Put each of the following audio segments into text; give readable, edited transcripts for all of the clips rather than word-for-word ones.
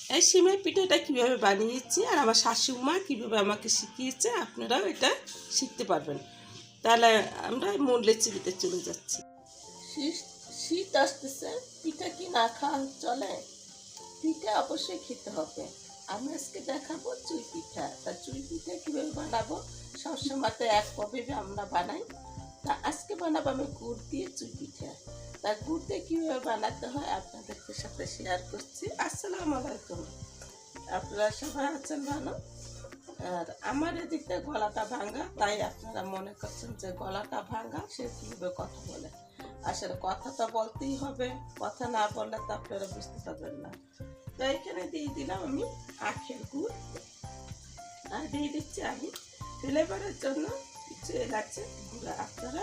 এই সিমের পিঠাটা কীভাবে বানিয়েছি আর আমার শাশুড়িমা কীভাবে আমাকে শিখিয়েছে, আপনারাও এটা শিখতে পারবেন। তাহলে আমরা মূল রেসিপিতে চলে যাচ্ছি। শীত আসতেছে, পিঠা কি না খাওয়া চলে? পিঠা অবশ্যই খেতে হবে। আমি আজকে দেখাবো চুই পিঠা। তা চুই পিঠা কীভাবে বানাবো, সবসময় তো একভাবে আমরা বানাই। তা আজকে বানাবো আমি গুড় দিয়ে চুই পিঠা। তা গুড় দিয়ে কীভাবে বানাতে হয় আপনাদের সাথে শেয়ার করছি। আসসালামু আলাইকুম, আপনারা সবাই আছেন ভালো? আর আমার এদিকটা গলাটা ভাঙা, তাই আপনারা মনে করছেন যে গলাটা ভাঙা, সে কীভাবে কথা বলে। আসলে কথা তো বলতেই হবে, কথা না বললে তো আপনারা বুঝতে পারবেন না। তো এখানে দিয়ে দিলাম আমি আখের গুড়, আর দিয়ে দিচ্ছি আমি ফ্লেভারের জন্য কিছু এলাচের গুঁড়া। আপনারা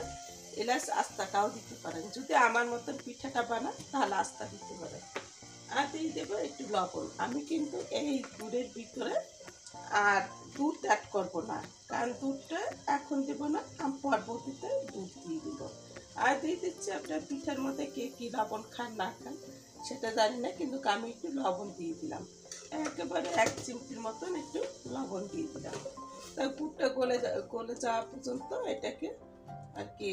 এলাচ আস্তাটাও দিতে পারেন, যদি আমার মতন পিঠাটা বানান তাহলে আস্তা দিতে পারেন। আর দিয়ে দেবো একটু লবণ। আমি কিন্তু এই গুড়ের ভিতরে আর দুধ অ্যাড করবো না, কারণ দুধটা এখন দেবো না, আমি পরবর্তীতে দুধ দিয়ে দেবো। আর দিয়ে দিচ্ছি আপনার পিঠার মধ্যে কে কী লবণ খান না খান সেটা জানি না, কিন্তু আমি একটু লবণ দিয়ে দিলাম, একেবারে 1 চিমটির মতন একটু লবণ দিয়ে দিলাম। তা গুড়টা গলে যাওয়া পর্যন্ত এটাকে আর কি,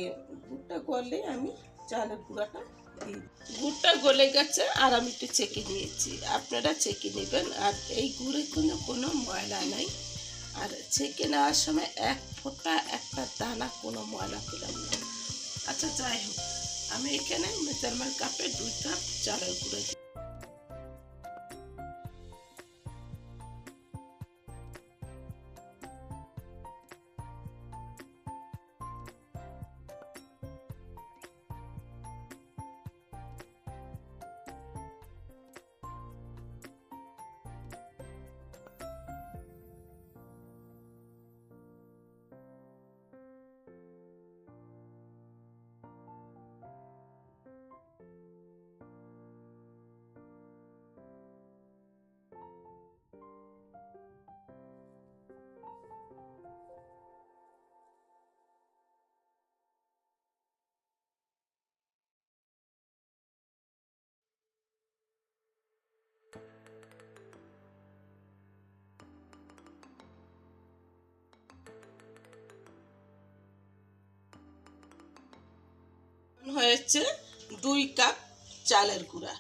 গুড়টা গললেই আমি চালের গুঁড়াটা দিই। গুড়টা গলে গেছে আর আমি একটু চেকে নিয়েছি, আপনারা চেকে নেবেন। আর এই গুড়ে কোনো ময়লা নাই, আর ছেঁকে নেওয়ার সময় এক ফোঁটা একটা দানা কোনো ময়লা পেলাম না। আচ্ছা যাই হোক, আমি এখানে মেজারমেন্ট কাপে 2 কাপ চালের গুঁড়ো দিই। হয়েছে 2 কাপ চালের গুঁড়া।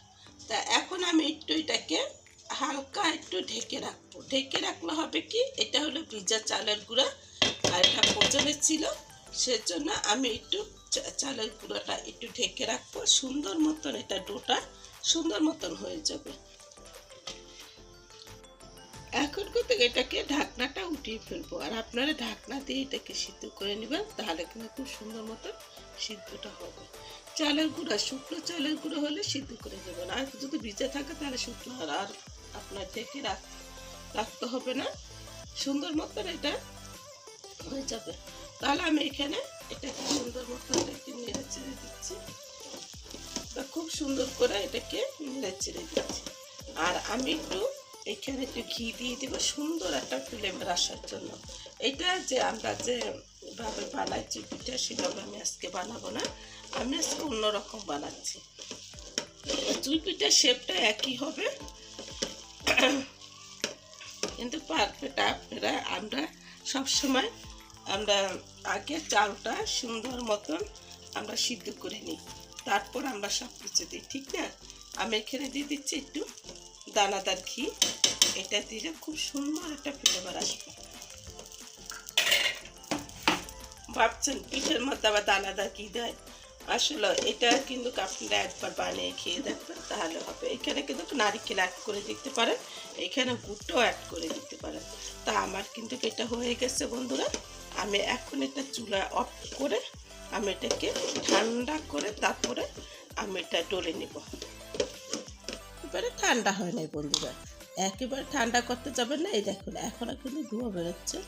তা এখন আমি একটু এটাকে হালকা একটু ঢেকে রাখবো। ঢেকে রাখলে হবে কি, এটা হলো ভিজা চালের গুঁড়া আর এটা পচনে ছিল, সেজন্য আমি একটু চালের গুঁড়াটা একটু ঢেকে রাখবো। সুন্দর মতন এটা ডোটা সুন্দর মতন হয়ে যাবে। এখন কিন্তু এটাকে ঢাকনাটা উঠিয়ে ফেলবো, আর আপনারা ঢাকনা দিয়ে এটাকে সিদ্ধ করে নেবেন, তাহলে কিন্তু খুব সুন্দর মতো সিদ্ধটা হবে। চালের গুঁড়া, শুকনো চালের গুঁড়ো হলে সিদ্ধ করে দেবেন, আর যদি ভিজে থাকে তাহলে শুকনো আর আপনার ঢেকে রাখতে হবে না, সুন্দর মতন এটা হয়ে যাবে। তাহলে আমি এখানে এটাকে সুন্দর মতো এটাকে নেড়ে চেড়ে দিচ্ছি, খুব সুন্দর করে এটাকে নেড়ে চেড়ে দিচ্ছি। আর আমি একটু এখানে একটু ঘি দিয়ে দেবো সুন্দর একটা ফ্লেভার আসার জন্য। এটা যে আমরা যেভাবে বানাচ্ছি পিঠা সেভাবে আমি আজকে বানাবো না, আমি আজকে অন্যরকম বানাচ্ছি। চুই পিঠার শেপটা একই হবে, কিন্তু পারফেক্ট আপনারা আমরা সবসময় আগে চালটা সুন্দর মতন আমরা সিদ্ধ করে নিই, তারপর আমরা সব কিছু দিই, ঠিক না? আমি এখানে দিয়ে দিচ্ছি একটু দানাদার ঘি, এটা দিলে খুব সুন্দর একটা ফ্লেভার আসবে। ভাবছেন পিঠের মধ্যে আবার দানাদার ঘি দেয়, আসলে এটা কিন্তু আপনারা একবার বানিয়ে খেয়ে দেখবেন তাহলে হবে। এখানে কিন্তু নারকেল অ্যাড করে দিতে পারেন, এখানে গুড়টাও অ্যাড করে দিতে পারেন। তা আমার কিন্তু এটা হয়ে গেছে বন্ধুরা, আমি এখন এটা চুলা অফ করে আমি এটাকে ঠান্ডা করে তারপরে আমি এটা ডলে নেব। এবারে ঠান্ডা হয় নাই বন্ধুরা, একেবারে ঠান্ডা করতে যাবেন না। এই দেখুন এখনও কিন্তু ধোঁয়া বেরোচ্ছে,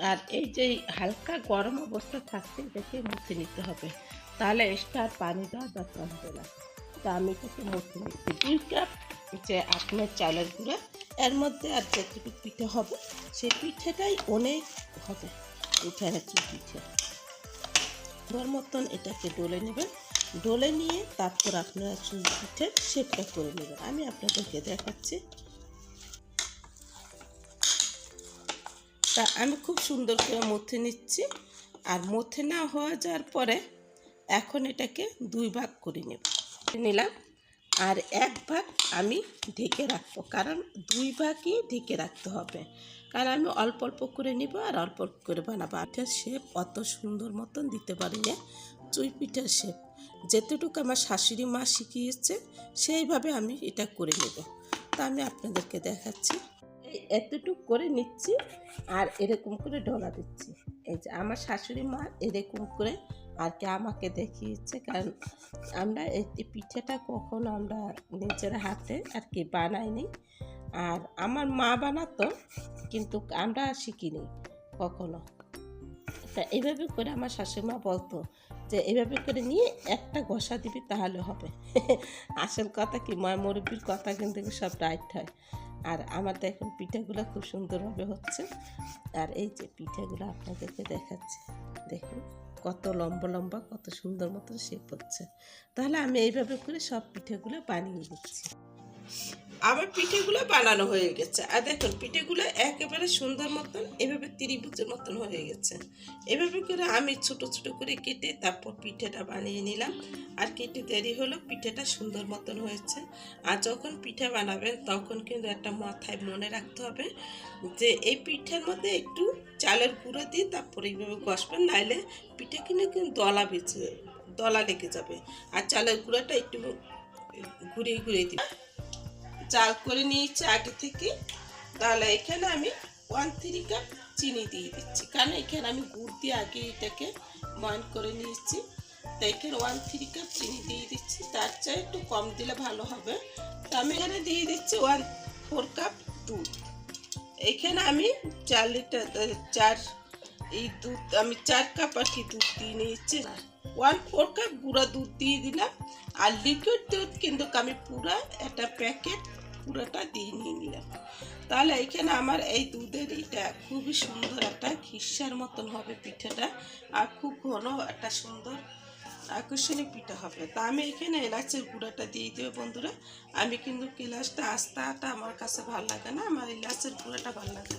আর এই যে হালকা গরম অবস্থা থাকতে এটাকে মুছে নিতে হবে, তাহলে এক্সট্রা পানি দেওয়ার দরকার হবে না। তা আমি এটাকে মুছে নিচ্ছি। 2 কাপ যে আপনার চালের গুঁড়া, এর মধ্যে আর যেটুকু পিঠে হবে সেই পিঠেটাই অনেক হবে। এখানে চুই পিঠে ওর মতন এটাকে ডলে নেবেন, ডলে নিয়ে তারপর আপনারা চুই পিঠের শেপটা করে নেবেন। আমি আপনাদেরকে দেখাচ্ছি। তা আমি খুব সুন্দর করে মথে নিচ্ছি। আর মথে না হয়ে যাওয়ার পরে এখন এটাকে 2 ভাগ করে নিলাম। আর 1 ভাগ আমি ঢেকে রাখবো, কারণ 2 ভাগই ঢেকে রাখতে হবে, কারণ আমি অল্প অল্প করে নিব আর অল্প অল্প করে বানাবো। পিঠার শেপ অত সুন্দর মতন দিতে পারি না, চুই পিঠার শেপ যেতটুকু আমার শাশুড়ি মা শিখিয়েছে সেইভাবে আমি এটা করে নেব। তা আমি আপনাদেরকে দেখাচ্ছি, এই এতটুকু করে নিচ্ছি আর এরকম করে ডলা দিচ্ছি। এই যে আমার শাশুড়ি মা এরকম করে আর কি আমাকে দেখিয়েছে, কারণ আমরা এই পিঠাটা কখনো আমরা নিজের হাতে আর কি বানাইনি। আর আমার মা বানাতো, কিন্তু আমরা শিখিনি কখনো। তা এইভাবে করে আমার শাশুড়ি মা বলতো যে এইভাবে করে নিয়ে একটা ঘষা দিবি তাহলে হবে। আসল কথা কি, মা মুরব্বির কথা কিন্তু সব রাইট হয়। আর আমার দেখুন পিঠাগুলো খুব সুন্দরভাবে হচ্ছে। আর এই যে পিঠাগুলো আপনাদেরকে দেখাচ্ছি, দেখুন কত লম্বা লম্বা, কত সুন্দর মতন শেপ হচ্ছে। তাহলে আমি এইভাবে করে সব পিঠাগুলো বানিয়ে দিচ্ছি। আমার পিঠেগুলো বানানো হয়ে গেছে। আর দেখুন পিঠেগুলো একেবারে সুন্দর মতন এভাবে ত্রিভুজের মতন হয়ে গেছে। এভাবে করে আমি ছোট ছোট করে কেটে তারপর পিঠেটা বানিয়ে নিলাম। আর কেটে দেরি হলো, পিঠেটা সুন্দর মতন হয়েছে। আর যখন পিঠে বানাবেন তখন কিন্তু একটা মাথায় মনে রাখতে হবে যে এই পিঠের মধ্যে একটু চালের গুঁড়ো দিয়ে তারপর এইভাবে ঘষবেন, নাইলে পিঠে কিন্তু দলা লেগে যাবে। আর চালের গুঁড়োটা একটু ঘুরিয়ে ঘুরিয়ে দিই, চাল করে নিয়েছি আগে থেকে। তাহলে এখানে আমি 1/3 কাপ চিনি দিয়ে দিচ্ছি, কারণ এখানে আমি গুড় দিয়ে আগে এটাকে ময়ান করে নিয়েছি। তাই এখানে 1/3 কাপ চিনি দিয়ে দিচ্ছি, তার চেয়ে একটু কম দিলে ভালো হবে। তো আমি এখানে দিয়ে দিচ্ছি 1/4 কাপ দুধ। এখানে আমি 4 লিটার এই দুধ আমি 4 কাপ আর কি দুধ দিয়ে নিয়েছি। 1/4 কাপ গুঁড়া দুধ দিয়ে দিলাম। আর লিকুইড দুধ কিন্তু আমি পুরো একটা প্যাকেট পুরোটা দিয়ে নিয়ে নিলাম। তাহলে এখানে আমার এই দুধের এটা খুবই সুন্দর একটা খিসার মতন হবে পিঠাটা, আর খুব ঘন একটা সুন্দর আকর্ষণীয় পিঠা হবে। তা আমি এখানে এলাচের গুঁড়াটা দিয়ে দেবো বন্ধুরা। আমি কিন্তু এলাচটা আস্তাটা আমার কাছে ভালো লাগে না, আমার এলাচের গুঁড়াটা ভালো লাগে।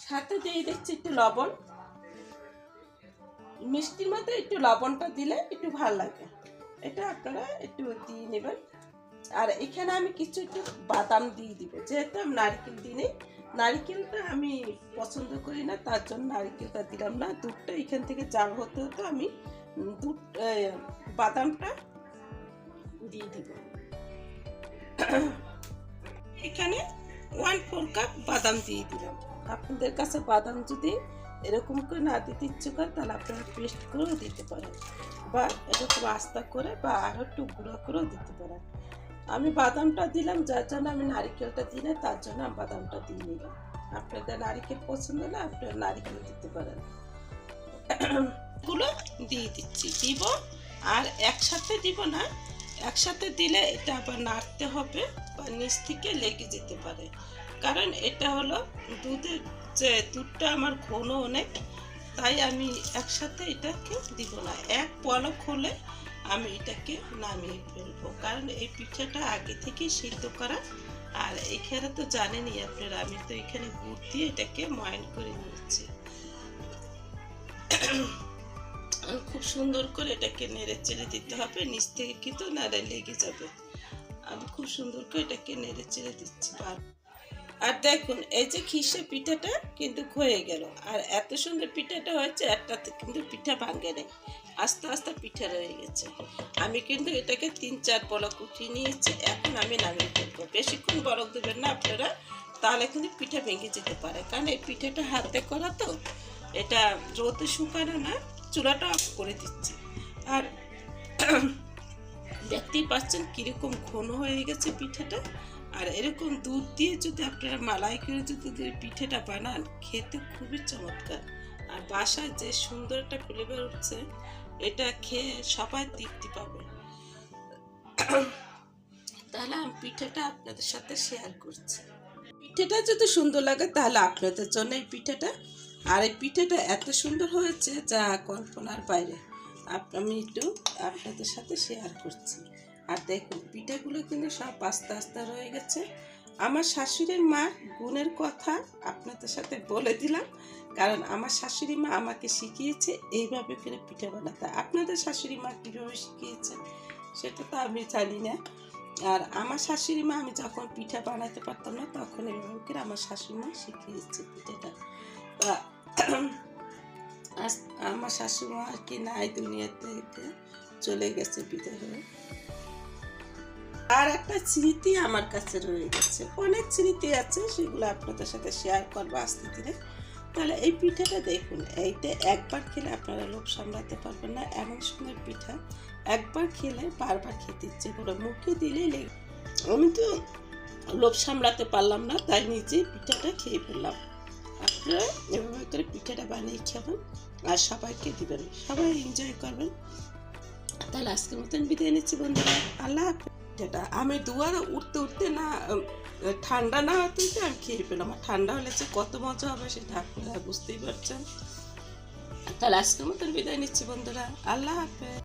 সাথে দিয়ে দিচ্ছি একটু লবণ, মিষ্টির মধ্যে একটু লবণটা দিলে একটু ভালো লাগে, এটা আপনারা একটু দিয়ে নেবেন। আর এখানে আমি কিছু একটু বাদাম দিয়ে দিব, যেহেতু আমি নারকেল দিই, নারকেলটা আমি পছন্দ করি না, তার জন্য নারকেলটা দিলাম না। দুধটা এখান থেকে জাল হতে হতে আমি বাদামটা দিয়ে দিব। এখানে 1/4 কাপ বাদাম দিয়ে দিলাম। আপনাদের কাছে বাদাম যদি এরকম করে না দিতে ইচ্ছে করে তাহলে আপনারা পেস্ট করেও দিতে পারেন, বা এরকম আস্তা করে বা আরও একটু গুঁড়ো করেও দিতে পারেন। আমি বাদামটা দিলাম, যার জন্য আমি নারিকেলটা দিই না, তার জন্য আমি বাদামটা দিয়ে নিলাম। আপনাদের নারিকেল পছন্দ না, আপনারা নারিকেল দিতে পারেন। গুলো দিয়ে দিচ্ছি, দিব আর একসাথে দিব না, একসাথে দিলে এটা আবার নাড়তে হবে বা নিচ থেকে লেগে যেতে পারে, কারণ এটা হলো দুধটা আমার ঘন অনেক, তাই আমি একসাথে এটাকে দিব না। এক পলক হলে আমি এটাকে নামিয়ে ফেলবো, কারণ এই পিঠাটা আগে থেকে সিদ্ধ করা। আর এখানে তো জানেনই আপনারা, আমি তো এখানে গুড় দিয়ে এটাকে ময়ান করে নিয়েছি। খুব সুন্দর করে এটাকে নেড়ে চেড়ে দিতে হবে, নিচ থেকে কিন্তু নাড়ে লেগে যাবে। আমি খুব সুন্দর করে এটাকে নেড়ে চেড়ে দিচ্ছি। আর দেখুন এই যে খিসে পিঠাটা কিন্তু হয়ে গেল, আর এত সুন্দর পিঠাটা হয়েছে, একটাতে কিন্তু পিঠা ভাঙে নেই, আস্তে আস্তে পিঠা রয়ে গেছে। আমি কিন্তু এটাকে 3-4 বলক উঠিয়ে নিয়েছি, এখন আমি নামিয়ে ফেলবো। বেশিক্ষণ বলক দেবেন না আপনারা, তাহলে কিন্তু পিঠা ভেঙে যেতে পারে, কারণ এই পিঠাটা হাতে করা তো, এটা রোদে শুকানো না। চুলাটা অফ করে দিচ্ছি। আর দেখতেই পাচ্ছেন কিরকম ঘন হয়ে গেছে পিঠাটা। আর এরকম দুধ দিয়ে যদি আপনারা মালাই করে যদি পিঠাটা বানান, খেতে খুবই চমৎকার। আর বাসায় যে সুন্দর একটা ফ্লেভার উঠছে, এটা খেয়ে সবাই তৃপ্তি পাবে। তাহলে আমি পিঠাটা আপনাদের সাথে শেয়ার করছি। পিঠাটা যদি সুন্দর লাগে তাহলে আপনাদের জন্য এই পিঠাটা, আর এই পিঠাটা এত সুন্দর হয়েছে যা কল্পনার বাইরে। আমি একটু আপনাদের সাথে শেয়ার করছি। আর দেখুন পিঠাগুলো কিন্তু সব আস্তে আস্তে রয়ে গেছে। আমার শাশুড়ির মা গুণের কথা আপনাদের সাথে বলে দিলাম, কারণ আমার শাশুড়ি মা আমাকে শিখিয়েছে এইভাবে করে পিঠা বানাতে। আপনাদের শাশুড়ি মা কীভাবে শিখিয়েছে সেটা তো আমি জানি না। আর আমার শাশুড়ি মা আমি যখন পিঠা বানাতে পারতাম না তখন এইভাবে করে আমার শাশুড়ি মা শিখিয়েছে পিঠাটা। আমার শাশুড়ি মা আর কি নাই, দুনিয়া থেকে চলে গেছে বিদায় হয়ে। আর একটা স্মৃতি আমার কাছে রয়ে গেছে, অনেক স্মৃতি আছে, সেগুলো আপনাদের সাথে শেয়ার করবো আস্তে ধীরে। তাহলে এই পিঠাটা দেখুন, এইটা একবার খেলে আপনারা লোভ সামলাতে পারবেন না, এমন সুন্দর পিঠা। একবার খেলে বারবার খেতে ইচ্ছে করে, মুখে দিলেই লেগে। আমি তো লোভ সামলাতে পারলাম না, তাই নিজে পিঠাটা খেয়ে ফেললাম। আপনারা এভাবে করে পিঠাটা বানিয়ে খাবেন আর সবাইকে দিবেন, সবাই এনজয় করবেন। তাহলে আজকের মতন বিদায় নিচ্ছি বন্ধুরা, আল্লাহ হাফেজ। যেটা আমি দুয়ারে উঠতে উঠতে না, ঠান্ডা না হতে আমি খেয়ে ফেলাম। আর ঠান্ডা হলে যে কত মজা হবে সেটা আপনারা বুঝতেই পারছেন। তাহলে আজকের মতন বিদায় নিচ্ছি বন্ধুরা, আল্লাহ হাফেজ।